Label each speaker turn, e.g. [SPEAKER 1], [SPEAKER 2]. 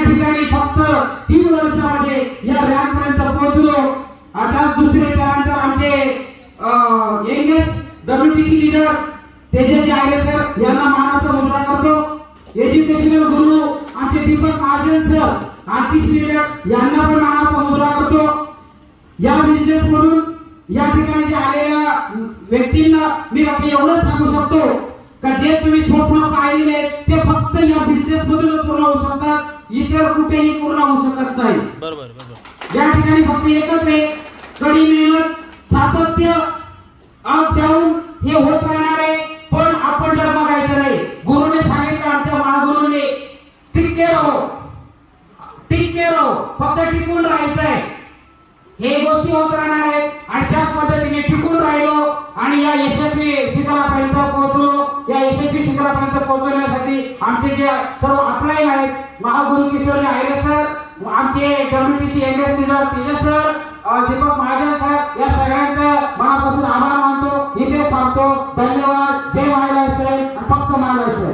[SPEAKER 1] ठिकाणी फक्त 3 वर्षामध्ये या रँक पर्यंत पोहोचलो। आता दुसरे त्यानंतर आमचे यंगेस्ट डब्ल्यूटीसी लीडर तेजस्वी आयरे सर यांना मानाचा मुद्रा करतो। एज्युकेशनल गुरु आमचे Deepak Mahajan sir artist leader यांना पण मानाचा मुद्रा करतो। या बिझनेस मधून या ठिकाणी जे आलेल्या व्यक्तींना मी फक्त एवढं सांगू शकतो का जे तुम्ही स्वप्न पाहिले ते फक्त या बिझनेस मधून पूर्ण होऊ शकतात, इतर कुठेही पूर्ण होऊ शकत नाही।
[SPEAKER 2] बरोबर बरोबर।
[SPEAKER 1] या ठिकाणी फक्त एकच आहे, कडी मेहनत, सातत्य, अप डाऊन हे होत राहणार आहे। पण आपण जर बघायचं नाही, गुरुने सांगितलं आमच्या महागुरुने टिके रहो, फक्त टिकून राहायचंय। हे गोष्टी होत राहणार आहेत आणि त्याच पद्धतीने टिकून राहिलो आणि या यशस्वी शिखरापर्यंत पोहोचलो। या यशस्वी शिखरापर्यंत पोहोचण्यासाठी आमचे जे सर्व अपलाइन आहेत महागुरु किशोर आयरे सर, आमचे WTC youngest leader Tejas sir, Deepak Mahajan sir, या सगळ्यांचं मनापासून आभार मानतो। इथे सांगतो धन्यवाद। जय महाराष्ट्र, फक्त महाराष्ट्र।